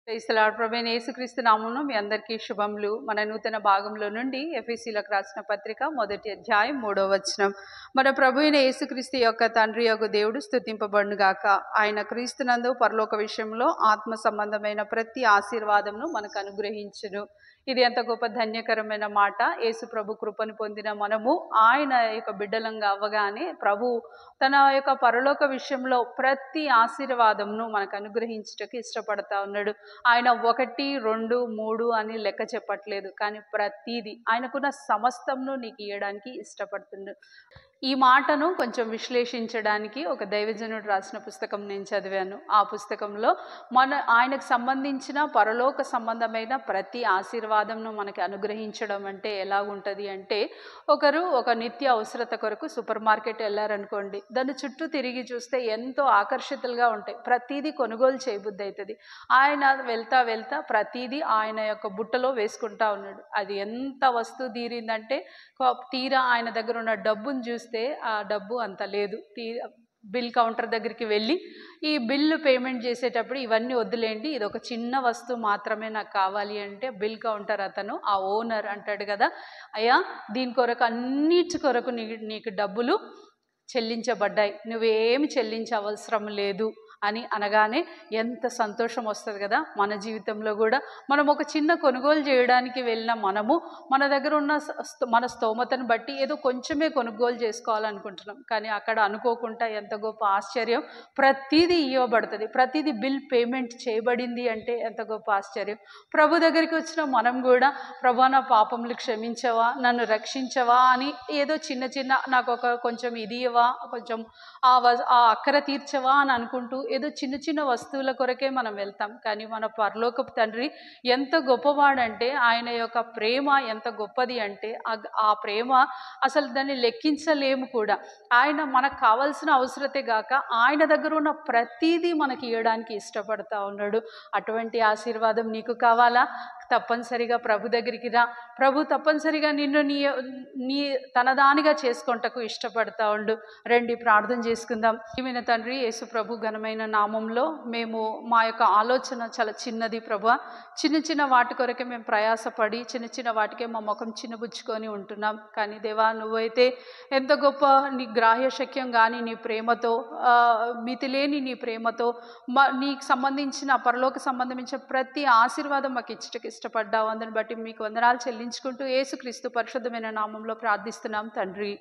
Praise the lord. ప్రభువైన యేసుక్రీస్తు నామమున మీ అందరికీ శుభములు. మన నూతన భాగంలో నుండి ఎఫెసీయులకు రాసిన పత్రిక 1వ అధ్యాయం 3వ వచనం. మన ప్రభువైన యేసుక్రీస్తు యొక్క తండ్రి యొక్క దేవుడు స్తుతింపబడును గాక. ఆయన క్రీస్తునందు పరలోక విషయంలో ఆత్మ సంబంధమైన ప్రతి ఆశీర్వాదమును మనకు అనుగ్రహించును. ఇది ఎంత గొప్ప ధన్యకరమైన మాట. యేసు ప్రభు కృపను పొందిన మనము ఆయన యొక్క బిడ్డలంగా అవ్వగానే ప్రభు తన యొక్క పరలోక విషయంలో ప్రతి ఆశీర్వాదంను మనకు అనుగ్రహించుటకు ఇష్టపడతా ఉన్నాడు. ఆయన 1, 2, 3 అని లెక్క చెప్పట్లేదు, కానీ ప్రతిదీ ఆయనకున్న సమస్తంను నీకు ఇవ్వడానికి ఇష్టపడుతున్నాడు. ఈ మాటను కొంచెం విశ్లేషించడానికి ఒక దైవజనుడు రాసిన పుస్తకం నేను చదివాను. ఆ పుస్తకంలో ఆయనకు సంబంధించిన పరలోక సంబంధమైన ప్రతి ఆశీర్వాదంను మనకి అనుగ్రహించడం అంటే ఎలా ఉంటుంది అంటే, ఒకరు ఒక నిత్య అవసరత కొరకు సూపర్ మార్కెట్ వెళ్ళారనుకోండి, దాని చుట్టూ తిరిగి చూస్తే ఎంతో ఆకర్షితులుగా ఉంటాయి, ప్రతిదీ కొనుగోలు చేయబుద్ధి అవుతుంది. ఆయన వెళ్తా వెళ్తా ప్రతిదీ ఆయన యొక్క బుట్టలో వేసుకుంటా ఉన్నాడు. అది ఎంత వస్తువు తీరిందంటే తీరా ఆయన దగ్గర ఉన్న డబ్బును చూస్తే ఆ డబ్బు అంత లేదు. బిల్ కౌంటర్ దగ్గరికి వెళ్ళి ఈ బిల్లు పేమెంట్ చేసేటప్పుడు ఇవన్నీ వద్దులేండి, ఇది ఒక చిన్న వస్తువు మాత్రమే నాకు కావాలి అంటే, బిల్ కౌంటర్ అతను, ఆ ఓనర్ అంటాడు కదా, అయ్యా దీని కొరకు అన్నిటి కొరకు నీకు డబ్బులు చెల్లించబడ్డాయి, నువ్వేమి అవసరం లేదు అని అనగానే ఎంత సంతోషం వస్తుంది కదా. మన జీవితంలో కూడా మనం ఒక చిన్న కొనుగోలు చేయడానికి వెళ్ళిన మనము మన దగ్గర ఉన్న మన స్తోమతను బట్టి ఏదో కొంచెమే కొనుగోలు చేసుకోవాలనుకుంటున్నాం, కానీ అక్కడ అనుకోకుండా ఎంత గొప్ప ఆశ్చర్యం, ప్రతిదీ ఇవ్వబడుతుంది, ప్రతిదీ బిల్ పేమెంట్ చేయబడింది అంటే ఎంత గొప్ప ఆశ్చర్యం. ప్రభు దగ్గరికి వచ్చిన మనం కూడా, ప్రభు నా పాపములు క్షమించవా, నన్ను రక్షించవా అని ఏదో చిన్న చిన్న నాకు కొంచెం ఇది ఇవ్వవా, కొంచెం ఆ అక్కర తీర్చవా అని అనుకుంటూ ఏదో చిన్న చిన్న వస్తువుల కొరకే మనం వెళ్తాం. కానీ మన పరలోకపు తండ్రి ఎంత గొప్పవాడంటే, ఆయన యొక్క ప్రేమ ఎంత గొప్పది అంటే, ఆ ప్రేమ అసలు దాన్ని లెక్కించలేము కూడా. ఆయన మనకు కావాల్సిన అవసరతే గాక ఆయన దగ్గర ఉన్న ప్రతిదీ మనకి ఇవ్వడానికి ఇష్టపడతా ఉన్నాడు. అటువంటి ఆశీర్వాదం నీకు కావాలా? తప్పనిసరిగా ప్రభు దగ్గరికి రా. ప్రభు తప్పనిసరిగా నిన్ను నీ తనదానిగా చేసుకొంటకు ఇష్టపడతా ఉండు. రండి ప్రార్థన చేసుకుందాం. ఈమెన తండ్రి యేసు ప్రభు ఘనమైన నామంలో మేము మా యొక్క ఆలోచన చాలా చిన్నది ప్రభు. చిన్న చిన్న వాటి కొరకే మేము ప్రయాసపడి చిన్న చిన్న వాటికే మా ముఖం చిన్నబుచ్చుకొని ఉంటున్నాం. కానీ దేవా, నువ్వైతే ఎంత గొప్ప నీ గ్రాహ్య శక్యం కానీ నీ ప్రేమతో, మితిలేని నీ ప్రేమతో నీకు సంబంధించిన పరలోక సంబంధించిన ప్రతి ఆశీర్వాదం మాకు ఇచ్చటకి ఇష్టపడ్డావు. అందుని బట్టి మీకు వందనాలు చెల్లించుకుంటూ యేసుక్రీస్తు పరిశుద్ధమైన నామంలో ప్రార్థిస్తున్నాం తండ్రి.